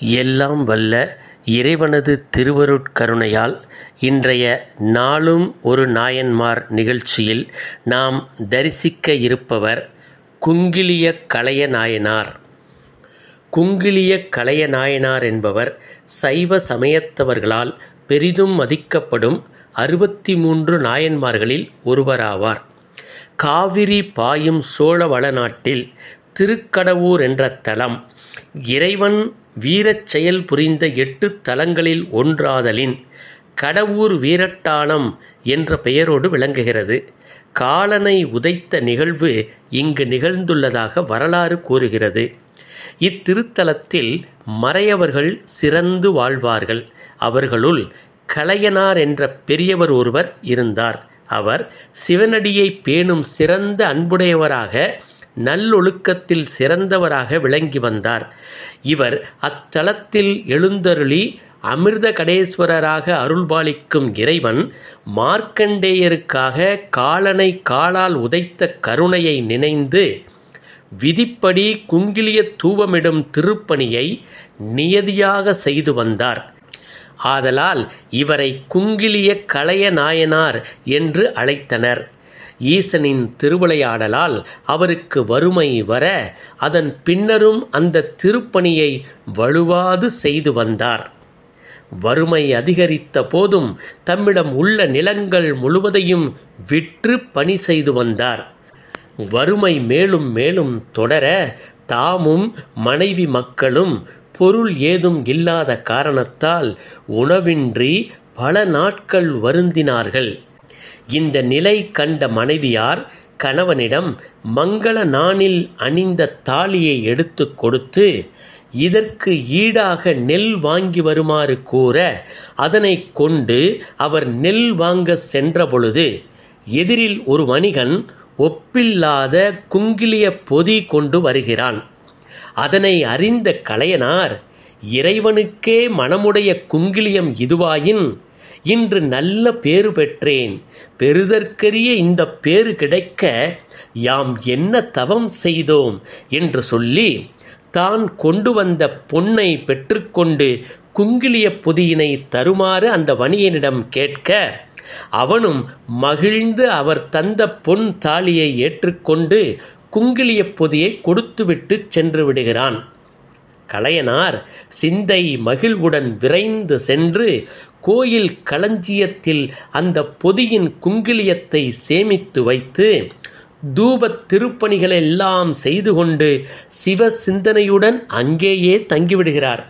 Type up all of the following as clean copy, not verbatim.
எல்லாம் வல்ல இறைவனது திருவருட்கருணையால் இன்றைய நாளும் ஒரு நாயன்மார் நிகழ்ச்சியில் நாம் தரிசிக்க இருப்பவர் குங்கிலிய கலைய நாயனார். குங்கிலிய கலைய நாயனார் என்பவர் சைவ சமயத்தவர்களால் பெரிதும் மதிக்கப்படும் 63 நாயன்மார்களில் ஒருவராவார். காவிரி பாயும் சோழ வளநாட்டில் திருக்கடவூர் என்ற தலம் இறைவன் வீரச் செயல் புரிந்த 8 தலங்களில் ஒன்றாதலின் கடவூர் வீரட்டானம் என்ற பெயரோடு விளங்குகிறது. காலனை உதைத்த நிகழ்வு இங்கு நிகழ்ந்துள்ளதாக வரலாறு கூறுகிறது. இத்திருத்தலத்தில் மறையவர்கள் சிறந்து வாழ்வார்கள். அவர்களுள் கலையனார் என்ற பெரியவர் ஒருவர் இருந்தார். அவர் சிவனடியை பேணும் சிறந்த அன்புடையவராக, நல்லொழுக்கத்தில் சிறந்தவராக விளங்கி வந்தார். இவர் அத்தலத்தில் எழுந்தருளி அமிர்த கடேஸ்வரராக அருள்பாலிக்கும் இறைவன் மார்க்கண்டேயருக்காக காலனை காலால் உதைத்த கருணையை நினைந்து விதிப்படி குங்கிலிய தூபமிடும் திருப்பணியை நியதியாக செய்து வந்தார். ஆதலால் இவரை குங்கிலிய கலைய நாயனார் என்று அழைத்தனர். ஈசனின் திருவிளையாடலால் அவருக்கு வறுமை வர அதன் பின்னரும் அந்த திருப்பணியை வலுவாது செய்து வந்தார். வறுமை அதிகரித்த போதும் தம்மிடம் உள்ள நிலங்கள் முழுவதையும் விற்று பணி செய்து வந்தார். வறுமை மேலும் மேலும் தொடர தாமும் மனைவி மக்களும் பொருள் ஏதும் இல்லாத காரணத்தால் உணவின்றி பல நாட்கள் வருந்தினார்கள். இந்த நிலை கண்ட மனைவியார் கணவனிடம் மங்கள நாணில் அணிந்த தாலியை எடுத்து கொடுத்து இதற்கு ஈடாக நெல் வாங்கி வருமாறு கூற அதனை கொண்டு அவர் நெல் வாங்க சென்ற பொழுது எதிரில் ஒரு வணிகன் ஒப்பில்லாத குங்கிலிய பொதி கொண்டு வருகிறான். அதனை அறிந்த கலையனார், இறைவனுக்கே மனமுடைய குங்கிலியம் இதுவாயின் இன்று நல்ல பேறு பெற்றேன். பெறுதற்கரிய இந்த பேறு கிடைக்க யாம் என்ன தவம் செய்தோம் என்று சொல்லி தான் கொண்டு வந்த பொன்னை பெற்றுக்கொண்டு குங்கிலிய பொதியினை தருமாறு அந்த வணிகனிடம் கேட்க அவனும் மகிழ்ந்து அவர் தந்த பொன் தாலியை ஏற்றுக்கொண்டு குங்கிலிய பொதியை கொடுத்துவிட்டு சென்று விடுகிறான். கலையனார் சிந்தை மகிழ்வுடன் விரைந்து சென்று கோயில் களஞ்சியத்தில் அந்த பொதியின் குங்கிலியத்தை சேமித்து வைத்து தூபத் திருப்பணிகளெல்லாம் செய்து கொண்டு சிவ சிந்தனையுடன் அங்கேயே தங்கிவிடுகிறார்.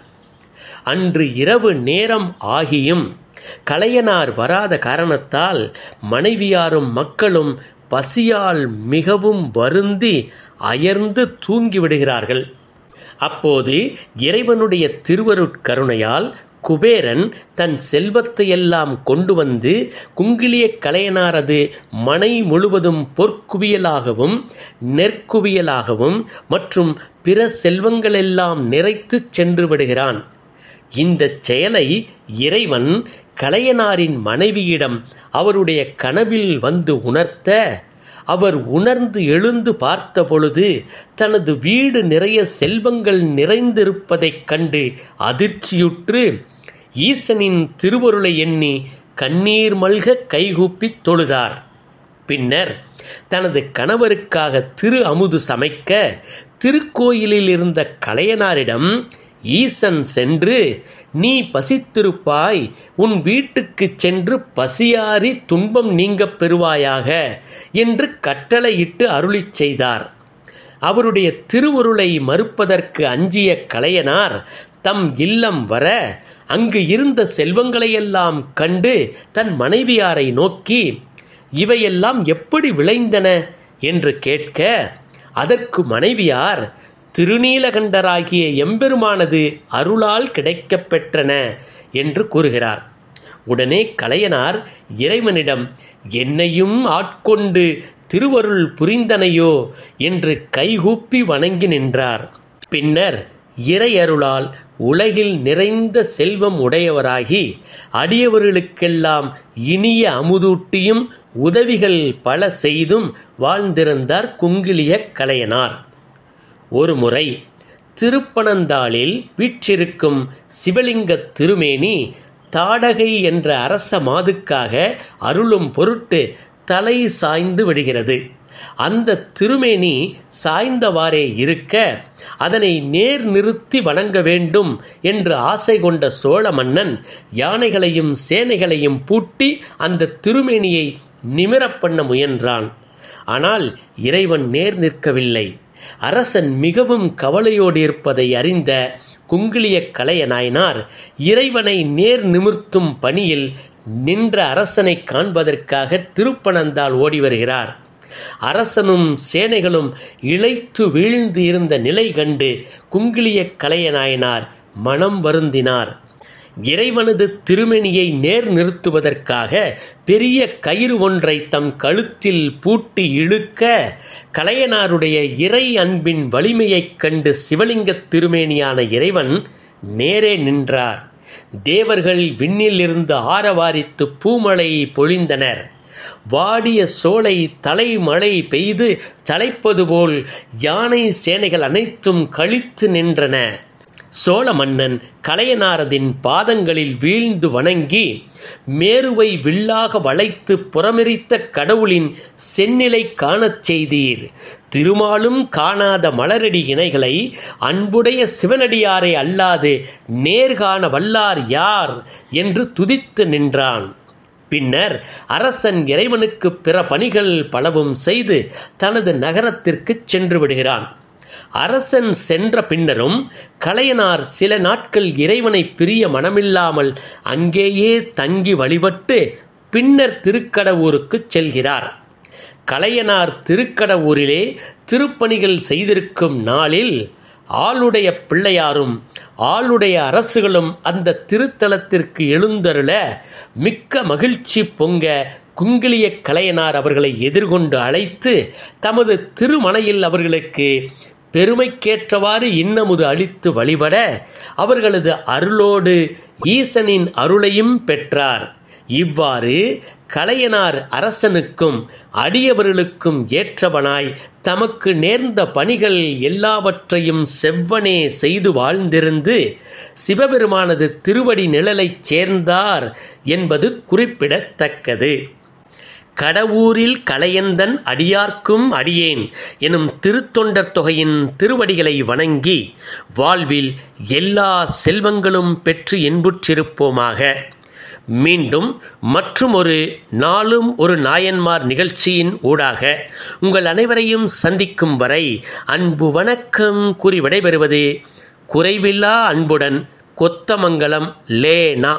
அன்று இரவு நேரம் ஆகியும் கலையனார் வராத காரணத்தால் மனைவியாரும் மக்களும் பசியால் மிகவும் வருந்தி அயர்ந்து தூங்கிவிடுகிறார்கள். அப்போது இறைவனுடைய திருவருட்கருணையால் குபேரன் தன் செல்வத்தையெல்லாம் கொண்டு வந்து குங்கிலிய கலையனாரது மனை முழுவதும் பொற்குவியலாகவும் நெற்குவியலாகவும் மற்றும் பிற செல்வங்களெல்லாம் நிறைத்து சென்று விடுகிறான். இந்த செயலை இறைவன் கலையனாரின் மனைவியிடம் அவருடைய கனவில் வந்து உணர்த்த அவர் உணர்ந்து எழுந்து பார்த்த பொழுது தனது வீடு நிறைய செல்வங்கள் நிறைந்திருப்பதைக் கண்டு அதிர்ச்சியுற்று ஈசனின் திருவருளை எண்ணி கண்ணீர் மல்க கைகூப்பி தொழுதார். பின்னர் தனது கணவருக்காக திரு அமுது சமைக்க திருக்கோயிலில் இருந்த கலையனாரிடம் ஈசன் சென்று, நீ பசித்திருப்பாய், உன் வீட்டுக்கு சென்று பசியாறி துன்பம் நீங்கப் பெறுவாயாக என்று கட்டளையிட்டு அருளிச் செய்தார். அவருடைய திருவருளை மறுப்பதற்கு அஞ்சிய கலையனார் தம் இல்லம் வர அங்கு இருந்த செல்வங்களையெல்லாம் கண்டு தன் மனைவியாரை நோக்கி, இவையெல்லாம் எப்படி விளைந்தன என்று கேட்க அதற்கு மனைவியார், திருநீலகண்டராகிய எம்பெருமானது அருளால் கிடைக்கப் பெற்றன என்று கூறுகிறார். உடனே கலையனார் இறைவனிடம், என்னையும் ஆட்கொண்டு திருவருள் புரிந்தனையோ என்று கைகூப்பி வணங்கி நின்றார். பின்னர் இறையருளால் உலகில் நிறைந்த செல்வம் உடையவராகி அடியவர்களுக்கெல்லாம் இனிய அமுதூட்டியும் உதவிகள் பல செய்தும் வாழ்ந்திருந்தார் குங்கிலிய கலையனார். ஒருமுறை திருப்பனந்தாளில் வீற்றிருக்கும் சிவலிங்க திருமேனி தாடகை என்ற அரச மாதுக்காக அருளும் பொருட்டு தலை சாய்ந்து விடுகிறது. அந்த திருமேனி சாய்ந்தவாறே இருக்க அதனை நேர் நிறுத்தி வணங்க வேண்டும் என்று ஆசை கொண்ட சோழ மன்னன் யானைகளையும் சேனைகளையும் பூட்டி அந்த திருமேனியை நிமிரப் பண்ண முயன்றான். ஆனால் இறைவன் நேர் நிற்கவில்லை. அரசன் மிகவும் கவலையோடு இருப்பதை அறிந்த குங்கிலிய கலைய நாயனார் இறைவனை நேர் நிமிர்த்தும் பணியில் நின்ற அரசனை காண்பதற்காக திருப்பனந்தாள் ஓடி வருகிறார். அரசனும் சேனைகளும் இளைத்து வீழ்ந்து இருந்த நிலை கண்டு குங்கிலிய கலைய நாயனார் மனம் வருந்தினார். இறைவனது திருமேனியை நேர் நிறுத்துவதற்காக பெரிய கயிறு ஒன்றை தம் கழுத்தில் பூட்டி இழுக்க கலையனாருடைய இறை அன்பின் வலிமையைக் கண்டு சிவலிங்க திருமேனியான இறைவன் நேரே நின்றார். தேவர்கள் விண்ணில் இருந்து ஆரவாரித்து பூமழை பொழிந்தனர். வாடிய சோலை தலைமழை பெய்து தலைப்பது போல் யானை சேனைகள் அனைத்தும் களித்து நின்றன. சோழ மன்னன் கலையனாரதின் பாதங்களில் வீழ்ந்து வணங்கி, மேருவை வில்லாக வளைத்து புறமெரித்த கடவுளின் செந்நிலை காணச் செய்தீர். திருமாலும் காணாத மலரடி இணைகளை அன்புடைய சிவனடியாரை அல்லாது நேர்காண வல்லார் யார் என்று துதித்து நின்றான். பின்னர் அரசன் இறைவனுக்கு பிற பணிகள் பலவும் செய்து தனது நகரத்திற்கு சென்று விடுகிறான். அரசன் சென்ற பின்னரும் கலையனார் சில நாட்கள் இறைவனை பிரிய மனமில்லாமல் அங்கேயே தங்கி வழிபட்டு பின்னர் திருக்கடவூருக்கு செல்கிறார். கலையனார் திருக்கடவூரிலே திருப்பணிகள் செய்திருக்கும் நாளில் ஆளுடைய பிள்ளையாரும் ஆளுடைய அரசுகளும் அந்த திருத்தலத்திற்கு எழுந்தருள மிக்க மகிழ்ச்சி பொங்க குங்கிலிய கலையனார் அவர்களை எதிர்கொண்டு அழைத்து தமது திருமனையில் அவர்களுக்கு பெருமைக்கேற்றவாறு இன்னமுது அளித்து வழிபட அவர்களது அருளோடு ஈசனின் அருளையும் பெற்றார். இவ்வாறு கலையனார் அரசனுக்கும் அடியவர்களுக்கும் ஏற்றவனாய் தமக்கு நேர்ந்த பணிகள் எல்லாவற்றையும் செவ்வனே செய்து வாழ்ந்திருந்து சிவபெருமானது திருவடி நிழலைச் சேர்ந்தார் என்பது குறிப்பிடத்தக்கது. கடவூரில் கலையந்தன் அடியார்க்கும் அடியேன் எனும் திருத்தொண்டர் தொகையின் திருவடிகளை வணங்கி வாழ்வில் எல்லா செல்வங்களும் பெற்று இன்புற்றிருப்போமாக. மீண்டும் மற்றும் ஒரு நாளும் ஒரு நாயன்மார் நிகழ்ச்சியின் ஊடாக உங்கள் அனைவரையும் சந்திக்கும் வரை அன்பு வணக்கம் கூறி விடைபெறுவது குறைவில்லா அன்புடன் கொத்தமங்கலம் லேனா.